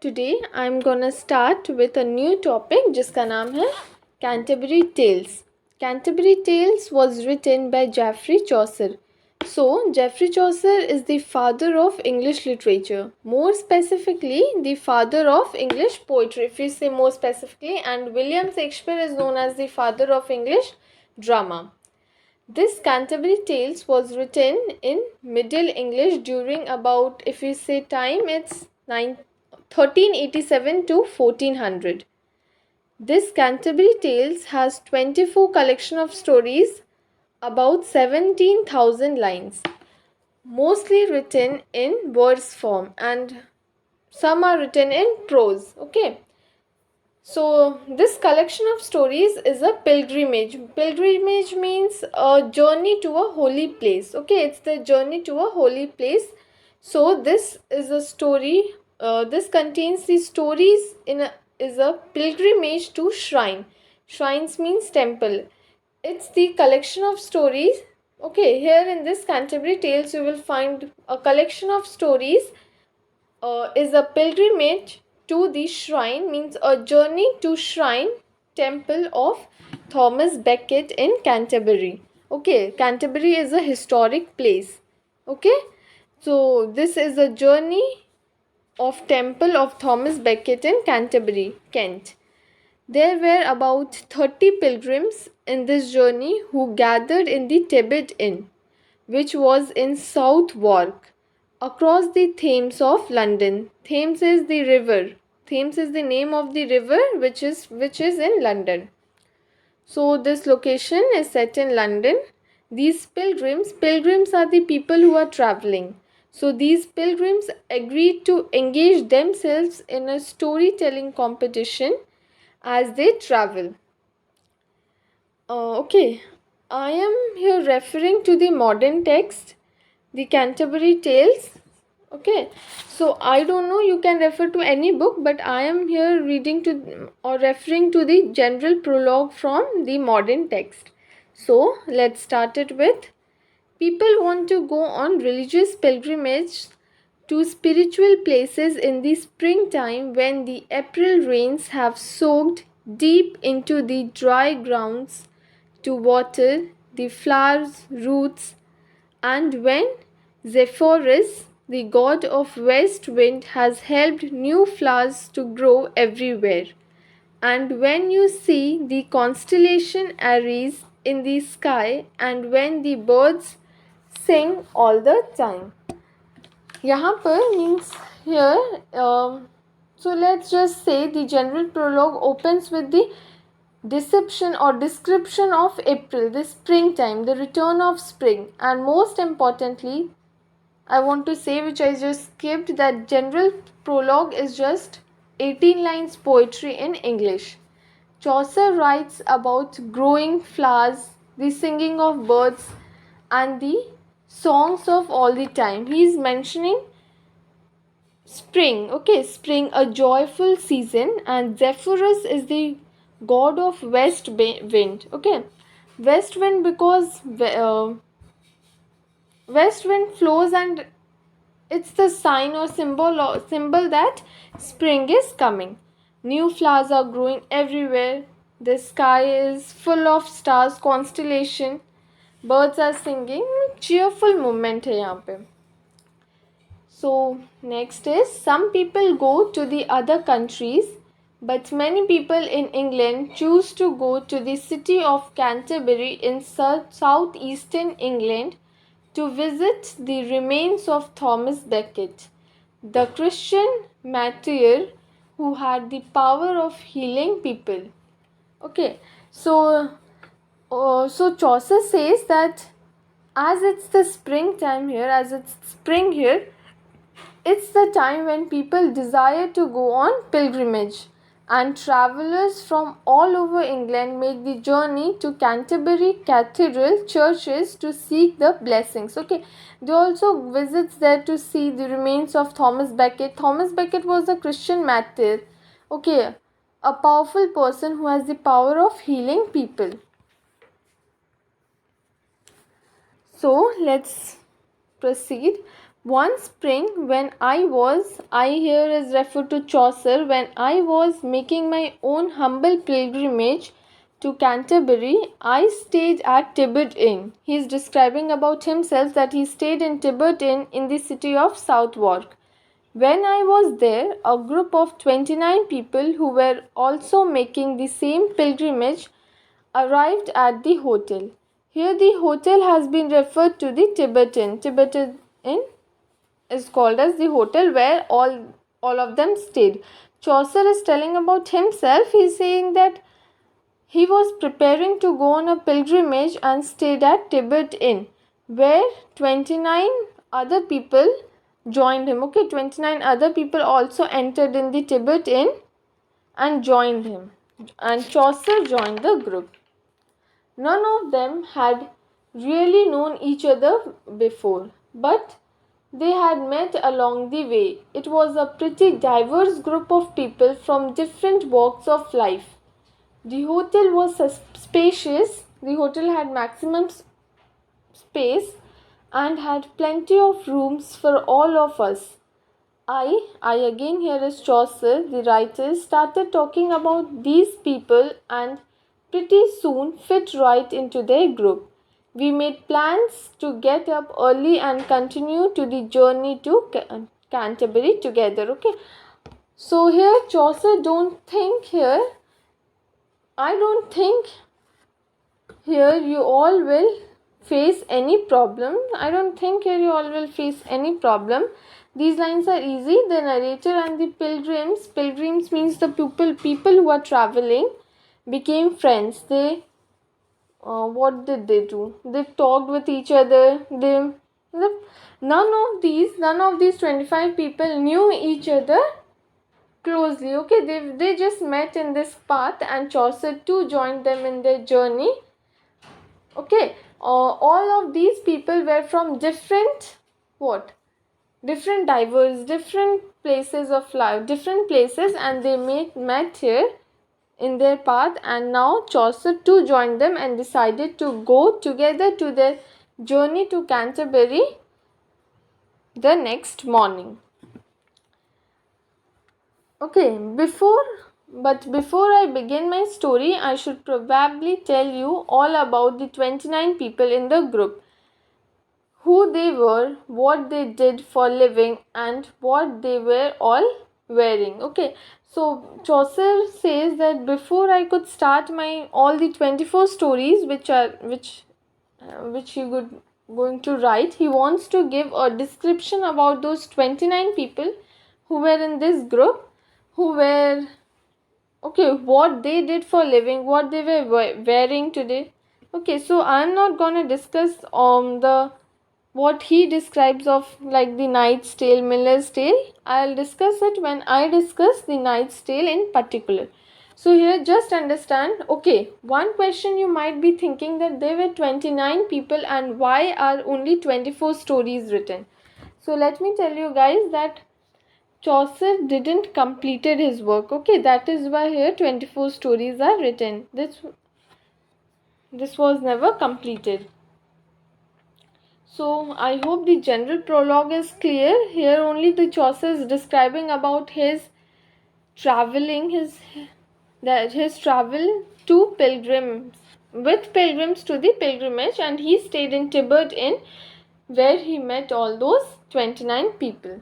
Today I'm gonna start with a new topic जिसका नाम है Canterbury Tales. Canterbury Tales was written by Geoffrey Chaucer. So, Geoffrey Chaucer is the father of English literature. More specifically, the father of English poetry, if you say more specifically, and William Shakespeare is known as the father of English drama. This Canterbury Tales was written in Middle English during about, if you say time, it's 1387 to 1400. This Canterbury Tales has 24 collection of stories, about 17,000 lines, mostly written in verse form and some are written in prose. Okay. So, this collection of stories is a pilgrimage. Pilgrimage means a journey to a holy place. Okay, it's the journey to a holy place. So, this is a story. This contains the stories is a pilgrimage to shrine. Shrines means temple. It's the collection of stories. Okay, here in this Canterbury Tales, you will find a collection of stories is a pilgrimage to the shrine, means a journey to shrine temple of Thomas Becket in Canterbury. Okay, Canterbury is a historic place. Okay, so this is a journey of temple of Thomas Becket in Canterbury, Kent. There were about 30 pilgrims in this journey who gathered in the Tebet Inn, which was in South Wark, across the Thames of London. Thames is the river. Thames is the name of the river which is in London. So this location is set in London. These pilgrims are the people who are traveling. So these pilgrims agreed to engage themselves in a storytelling competition as they travel. Okay, I am here referring to the modern text, the Canterbury Tales. Okay, so I don't know, you can refer to any book, but I am here reading to or referring to the general prologue from the modern text. So let's start it with: people want to go on religious pilgrimage to spiritual places in the springtime when the April rains have soaked deep into the dry grounds to water the flowers' roots, and when Zephyrus, the god of west wind, has helped new flowers to grow everywhere, and when you see the constellation Aries in the sky, and when the birds sing all the time. यहाँ पर means here, so let's just say the general prologue opens with the deception or description of April, the springtime, the return of spring, and most importantly, I want to say, which I just skipped, that general prologue is just 18 lines poetry in English. Chaucer writes about growing flowers, the singing of birds, and the songs of all the time. He is mentioning spring. Okay, spring, a joyful season, and Zephyrus is the god of west wind. Okay, west wind because west wind flows and it's the sign or symbol that spring is coming. New flowers are growing everywhere. The sky is full of stars, constellation. Birds are singing. Cheerful moment है यहाँ पे. So next is, some people go to the other countries, but many people in England choose to go to the city of Canterbury in southeastern England to visit the remains of Thomas Becket, the Christian martyr who had the power of healing people. Okay, so Chaucer says that as it's the springtime here, as it's spring here, it's the time when people desire to go on pilgrimage, and travelers from all over England make the journey to Canterbury Cathedral churches to seek the blessings. Okay, they also visits there to see the remains of Thomas Becket. Thomas Becket was a Christian martyr. Okay, a powerful person who has the power of healing people. So let's proceed. One spring when I here is referred to Chaucer, when I was making my own humble pilgrimage to Canterbury, I stayed at Tibbet Inn. He is describing about himself that he stayed in Tibbet Inn in the city of Southwark. When I was there, a group of 29 people who were also making the same pilgrimage arrived at the hotel. Here the hotel has been referred to the Tibbet Inn. Tibbet Inn is called as the hotel where all of them stayed. Chaucer is telling about himself. He is saying that he was preparing to go on a pilgrimage and stayed at Tibbet Inn, where 29 other people joined him. Okay, 29 other people also entered in the Tibbet Inn and joined him. And Chaucer joined the group. None of them had really known each other before, but they had met along the way. It was a pretty diverse group of people from different walks of life. The hotel was spacious. The hotel had maximum space and had plenty of rooms for all of us. I again here is Chaucer, the writer, started talking about these people and pretty soon fit right into their group. We made plans to get up early and continue to the journey to Canterbury together. Okay, so here Chaucer I don't think here you all will face any problem. I don't think here you all will face any problem. These lines are easy. The narrator and the pilgrims means the people who are traveling, became friends. They what did they do? They talked with each other. None of these 25 people knew each other closely. Okay, they just met in this path, and Chaucer too joined them in their journey. Okay, all of these people were from different different places of life, different places, and they met here in their path. And now Chaucer too joined them and decided to go together to their journey to Canterbury the next morning. Okay, before I begin my story, I should probably tell you all about the 29 people in the group, who they were, what they did for living, and what they were all wearing. Okay, so Chaucer says that before I could start my all the 24 stories which he would going to write, he wants to give a description about those 29 people who were in this group, who were what they did for living, what they were wearing today. Okay, so I'm not gonna discuss the what he describes of like the Knight's Tale, Miller's Tale. I'll discuss it when I discuss the Knight's Tale in particular. So here just understand, okay, one question you might be thinking, that there were 29 people and why are only 24 stories written. So let me tell you guys that Chaucer didn't completed his work. Okay, that is why here 24 stories are written. This was never completed. So I hope the general prologue is clear. Here only the Chaucer is describing about his traveling, his travel to pilgrims to the pilgrimage, and he stayed in Tibbet Inn, where he met all those 29 people.